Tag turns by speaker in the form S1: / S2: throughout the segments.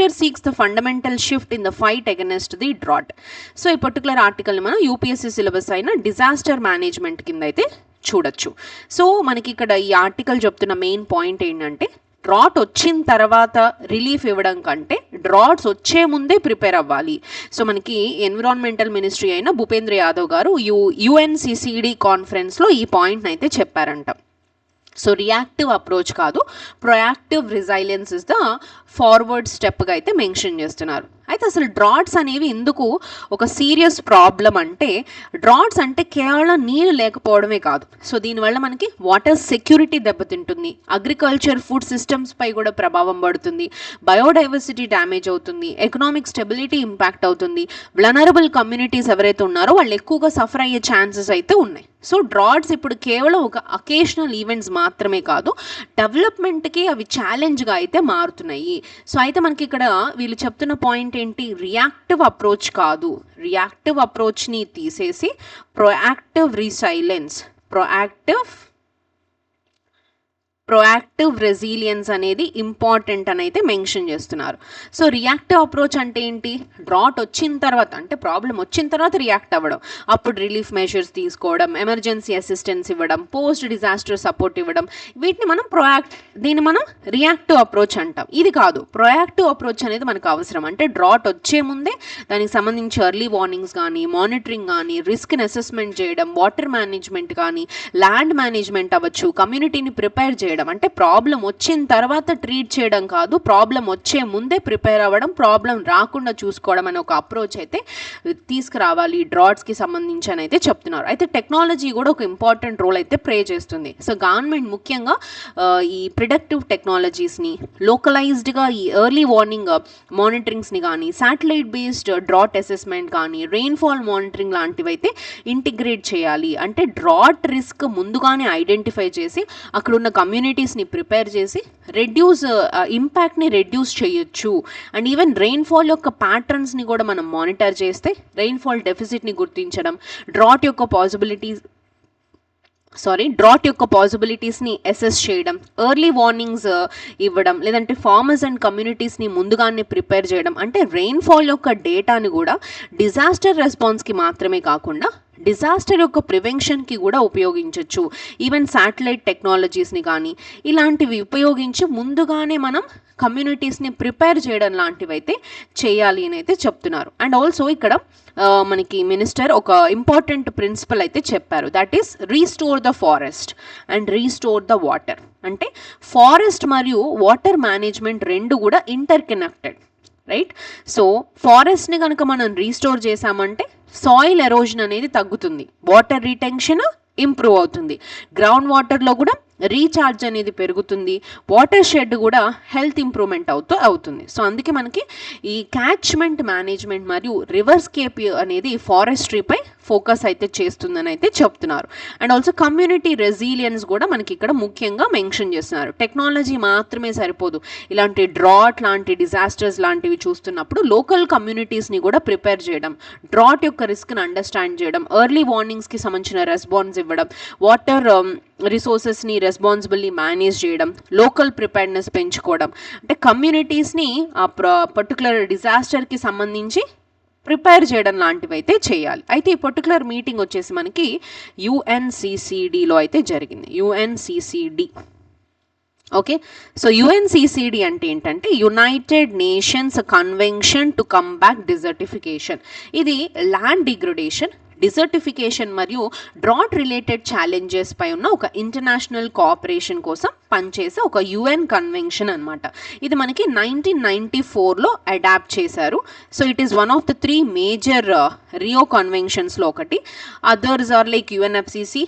S1: Minister seeks the fundamental shift in the fight against the drought. So ఈ particular ఆర్టికల్ని మనం UPSC syllabus అయిన disaster management కింద అయితే చూడొచ్చు. సో మనకి ఇక్కడ ఈ ఆర్టికల్ చెప్తున్న మెయిన్ పాయింట్ ఏంటంటే, డ్రాట్ వచ్చిన తర్వాత రిలీఫ్ ఇవ్వడం కంటే డ్రాట్స్ వచ్చే ముందే ప్రిపేర్ అవ్వాలి. సో మనకి ఎన్విరాన్మెంటల్ మినిస్ట్రీ అయిన భూపేంద్ర యాదవ్ గారు యుఎన్సిసిడి కాన్ఫరెన్స్లో ఈ పాయింట్ని అయితే చెప్పారంట. సో రియాక్టివ్ అప్రోచ్ కాదు, proactive resilience is the forward స్టెప్గా అయితే మెన్షన్ చేస్తున్నారు. అయితే అసలు డ్రాట్స్ అనేవి ఎందుకు ఒక సీరియస్ ప్రాబ్లం అంటే, డ్రాట్స్ అంటే కేవలం నీళ్ళు లేకపోవడమే కాదు. సో దీనివల్ల మనకి వాటర్ సెక్యూరిటీ దెబ్బతింటుంది, అగ్రికల్చర్ ఫుడ్ సిస్టమ్స్ పై కూడా ప్రభావం పడుతుంది, బయోడైవర్సిటీ డ్యామేజ్ అవుతుంది, ఎకనామిక్ స్టెబిలిటీ ఇంపాక్ట్ అవుతుంది, వల్నరబుల్ కమ్యూనిటీస్ ఎవరైతే ఉన్నారో వాళ్ళు ఎక్కువగా సఫర్ అయ్యే ఛాన్సెస్ అయితే ఉన్నాయి. సో డ్రాట్స్ ఇప్పుడు కేవలం ఒక అకేషనల్ ఈవెంట్స్ మాత్రమే కాదు, డెవలప్మెంట్కి అవి ఛాలెంజ్గా అయితే మారుతున్నాయి. సో అయితే మనకి ఇక్కడ వీళ్ళు చెప్తున్న పాయింట్ ఏంటి, రియాక్టివ్ అప్రోచ్ కాదు, రియాక్టివ్ అప్రోచ్ని తీసేసి ప్రొయాక్టివ్ రిసైలెన్స్, ప్రొయాక్టివ్ రెసిలియన్స్ అనేది ఇంపార్టెంట్ అని అయితే మెన్షన్ చేస్తున్నారు. సో రియాక్టివ్ అప్రోచ్ అంటే ఏంటి, డ్రాట్ వచ్చిన తర్వాత అంటే ప్రాబ్లం వచ్చిన తర్వాత రియాక్ట్ అవ్వడం, అప్పుడు రిలీఫ్ మెజర్స్ తీసుకోవడం, ఎమర్జెన్సీ అసిస్టెన్స్ ఇవ్వడం, పోస్ట్ డిజాస్టర్ సపోర్ట్ ఇవ్వడం, వీటిని మనం దీన్ని మనం రియాక్టివ్ అప్రోచ్ అంటాం. ఇది కాదు, ప్రొయాక్టివ్ అప్రోచ్ అనేది మనకు అవసరం. అంటే డ్రాట్ వచ్చే ముందే దానికి సంబంధించి ఎర్లీ వార్నింగ్స్ కానీ, మానిటరింగ్ కానీ, రిస్క్ని అసెస్మెంట్ చేయడం, వాటర్ మేనేజ్మెంట్ కానీ, ల్యాండ్ మేనేజ్మెంట్ అవ్వచ్చు, కమ్యూనిటీని ప్రిపేర్ చేయడం. అంటే ప్రాబ్లం వచ్చిన తర్వాత ట్రీట్ చేయడం కాదు, ప్రాబ్లం వచ్చే ముందే ప్రిపేర్ అవ్వడం, ప్రాబ్లం రాకుండా చూసుకోవడం అనే ఒక అప్రోచ్ అయితే తీసుకురావాలి డ్రాట్స్కి సంబంధించి అని అయితే చెప్తున్నారు. అయితే టెక్నాలజీ కూడా ఒక ఇంపార్టెంట్ రోల్ అయితే ప్లే చేస్తుంది. సో గవర్నమెంట్ ముఖ్యంగా ఈ ప్రిడక్టివ్ టెక్నాలజీస్ని, లోకలైజ్డ్గా ఈ ఎర్లీ వార్నింగ్ మానిటరింగ్స్ని కానీ, శాటిలైట్ బేస్డ్ డ్రాట్ అసెస్మెంట్ కానీ, రెయిన్ఫాల్ మానిటరింగ్ లాంటివి అయితే ఇంటిగ్రేట్ చేయాలి. అంటే డ్రాట్ రిస్క్ ముందుగానే ఐడెంటిఫై చేసి అక్కడున్న కమ్యూనిటీస్ని ప్రిపేర్ చేసి ఇంపాక్ట్ని రెడ్యూస్ చేయొచ్చు. అండ్ ఈవెన్ రెయిన్ఫాల్ యొక్క ప్యాటర్న్స్ని కూడా మనం మానిటర్ చేస్తే రెయిన్ఫాల్ డెఫిసిట్ని గుర్తించడం, డ్రాట్ యొక్క పాసిబిలిటీస్ని అసెస్ చేయడం, ఎర్లీ వార్నింగ్స్ ఇవ్వడం, లేదంటే ఫార్మర్స్ అండ్ కమ్యూనిటీస్ని ముందుగానే ప్రిపేర్ చేయడం. అంటే రెయిన్ఫాల్ యొక్క డేటాని కూడా డిజాస్టర్ రెస్పాన్స్కి మాత్రమే కాకుండా డిజాస్టర్ యొక్క ప్రివెన్షన్కి కూడా ఉపయోగించవచ్చు. ఈవెన్ శాటిలైట్ టెక్నాలజీస్ని కానీ ఇలాంటివి ఉపయోగించి ముందుగానే మనం కమ్యూనిటీస్ని ప్రిపేర్ చేయడం లాంటివి అయితే చేయాలి అని అయితే చెప్తున్నారు. అండ్ ఆల్సో ఇక్కడ మనకి మినిస్టర్ ఒక ఇంపార్టెంట్ ప్రిన్సిపల్ అయితే చెప్పారు, that is restore the forest and restore the water. అంటే ఫారెస్ట్ మరియు వాటర్ మేనేజ్మెంట్ రెండు కూడా ఇంటర్ కనెక్టెడ్, రైట్? సో ఫారెస్ట్ని కనుక మనం రీస్టోర్ చేసామంటే సాయిల్ ఎరోజన్ అనేది తగ్గుతుంది, వాటర్ రీటెన్షన్ ఇంప్రూవ్ అవుతుంది, గ్రౌండ్ వాటర్లో కూడా రీఛార్జ్ అనేది పెరుగుతుంది, వాటర్ షెడ్ కూడా హెల్త్ ఇంప్రూవ్మెంట్ అవుతుంది. సో అందుకే మనకి ఈ క్యాచ్మెంట్ మేనేజ్మెంట్ మరియు రివర్స్కేప్ అనేది ఫారెస్ట్రీపై ఫోకస్ అయితే చేస్తుందని అయితే చెప్తున్నారు. అండ్ ఆల్సో కమ్యూనిటీ రెసిలియన్స్ కూడా మనకి ఇక్కడ ముఖ్యంగా మెన్షన్ చేస్తున్నారు. టెక్నాలజీ మాత్రమే సరిపోదు, ఇలాంటి డ్రాట్ లాంటి డిజాస్టర్స్ లాంటివి చూస్తున్నప్పుడు లోకల్ కమ్యూనిటీస్ని కూడా ప్రిపేర్ చేయడం, డ్రాట్ యొక్క రిస్క్ని అండర్స్టాండ్ చేయడం, ఎర్లీ వార్నింగ్స్కి సంబంధించిన రెస్పాన్స్ ఇవ్వడం, వాటర్ రిసోర్సెస్ని రెస్పాన్సిబుల్లీ మేనేజ్ చేయడం, లోకల్ ప్రిపేర్నెస్ పెంచుకోవడం, అంటే కమ్యూనిటీస్ని ఆ పర్టికులర్ డిజాస్టర్కి సంబంధించి ప్రిపేర్ చేయడం లాంటివి అయితే చేయాలి. అయితే ఈ పర్టికులర్ మీటింగ్ వచ్చేసి మనకి యుఎన్సిసిడిలో అయితే జరిగింది, యుఎన్సిసిడి. ఓకే, సో యుఎన్సిసిడి అంటే ఏంటంటే United nations convention to combat desertification. ఇది ల్యాండ్ డిగ్రేడేషన్, డిజర్టిఫికేషన్ మరియు డ్రాట్ రిలేటెడ్ ఛాలెంజెస్ పై ఉన్న ఒక ఇంటర్నేషనల్ కోఆపరేషన్ కోసం పనిచేసే ఒక యుఎన్ కన్వెన్షన్ అనమాట. ఇది మనకి 1994లో అడాప్ట్ చేశారు. So it is one of the 3 major Rio కన్వెన్షన్స్లో ఒకటి. Others are like UNFCCC,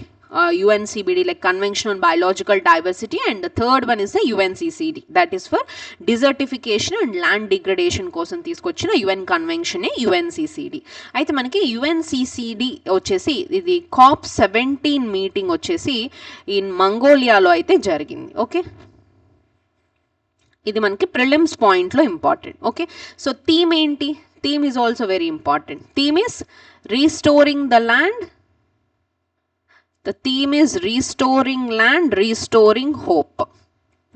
S1: UNCBD like Convention on Biological Diversity, and the third one is the UNCCD, that is for desertification and land degradation కోసం తీసుకొచ్చిన UN convention UNCCD. అయితే మనకి UNCCD వచ్చేసి ఇది COP17 meeting వచ్చేసి in మంగోలియాలో అయితే జరిగింది. Okay, ఇది మనకి ప్రిలిమ్స్ పాయింట్లో ఇంపార్టెంట్. ఓకే, సో థీమ్ ఏంటి? Theme is also very important. Theme is restoring the land. The theme is restoring land, restoring hope.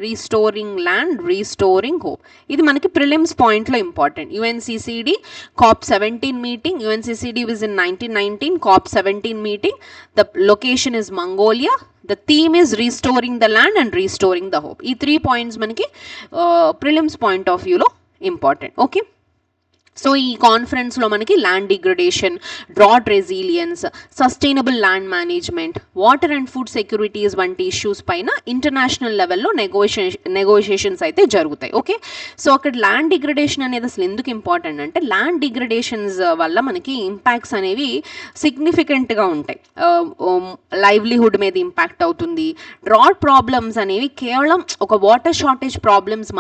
S1: Restoring land, restoring hope. ఇది మనకి ప్రిలిమ్స్ పాయింట్లో important. UNCCD COP17 meeting, UNCCD was in 1919, COP17 meeting, the location is Mongolia, the theme is restoring the land and restoring the hope. ఈ 3 points మనకి prelims point of వ్యూలో important. Okay, so ఈ కాన్ఫరెన్స్లో మనకి land degradation, drought resilience, sustainable land management, water and food securities వంటి issues పైన international లెవెల్లో negotiations అయితే జరుగుతాయి. ఓకే, సో అక్కడ ల్యాండ్ డిగ్రేడేషన్ అనేది అసలు ఎందుకు ఇంపార్టెంట్ అంటే, ల్యాండ్ డిగ్రేడేషన్స్ వల్ల మనకి ఇంపాక్ట్స్ అనేవి సిగ్నిఫికెంట్గా ఉంటాయి. లైవ్లీహుడ్ మీద ఇంపాక్ట్ అవుతుంది. డ్రాట్ ప్రాబ్లమ్స్ అనేవి కేవలం ఒక వాటర్ షార్టేజ్ ప్రాబ్లమ్స్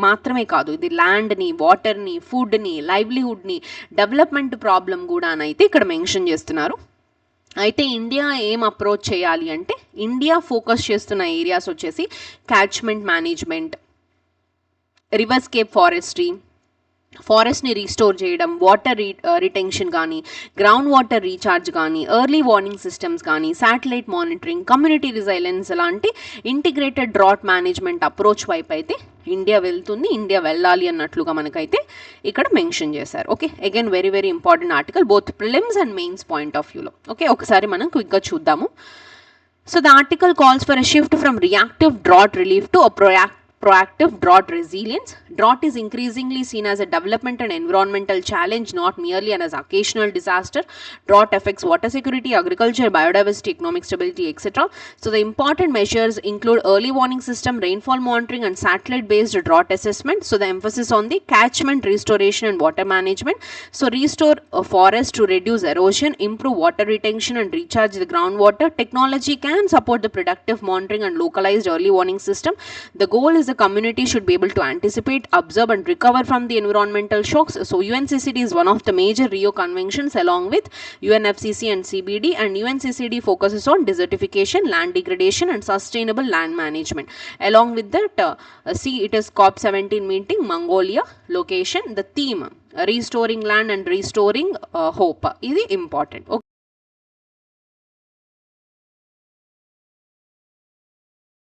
S1: మాత్రమే కాదు, ఇది ల్యాండ్ని, వాటర్ని, ఫుడ్ని, లైవ్లీహుడ్ని, డెవలప్మెంట్ ప్రాబ్లం కూడా అయితే ఇక్కడ మెన్షన్ చేస్తున్నారు. అయితే ఇండియా ఏం అప్రోచ్ చేయాలి అంటే, ఇండియా ఫోకస్ చేస్తున్న ఏరియాస్ వచ్చేసి క్యాచ్మెంట్ మేనేజ్మెంట్, రివర్స్కేప్ ఫారెస్ట్ని రీస్టోర్ చేయడం, వాటర్ రిటెన్షన్ కానీ, గ్రౌండ్ వాటర్ రీఛార్జ్ కానీ, ఎర్లీ వార్నింగ్ సిస్టమ్స్ కానీ, శాటిలైట్ మానిటరింగ్, కమ్యూనిటీ రిజైలెన్స్ లాంటి ఇంటిగ్రేటెడ్ డ్రాట్ మేనేజ్మెంట్ అప్రోచ్ వైపు అయితే ఇండియా వెళ్తుంది, ఇండియా వెళ్ళాలి అన్నట్లుగా మనకైతే ఇక్కడ మెన్షన్ చేశారు. Okay, again very very important article, both prelims and mains point of వ్యూలో. ఓకే, ఒకసారి మనం క్విక్గా చూద్దాము. So the article calls for a shift from reactive drought relief to proactive drought resilience. Drought is increasingly seen as a development and environmental challenge, not merely as occasional disaster. Drought affects water security, agriculture, biodiversity, economic stability, etc. So the important measures include early warning system, rainfall monitoring and satellite based drought assessment. So the emphasis on the catchment restoration and water management. So restore a forest to reduce erosion, improve water retention and recharge the groundwater. Technology can support the productive monitoring and localized early warning system. The goal is the community should be able to anticipate, observe and recover from the environmental shocks. So UNCCD is one of the major Rio conventions along with UNFCCC and CBD, and UNCCD focuses on desertification, land degradation and sustainable land management. Along with that, it is COP17 meeting, Mongolia, location, the theme restoring land and restoring hope. This is important. Okay.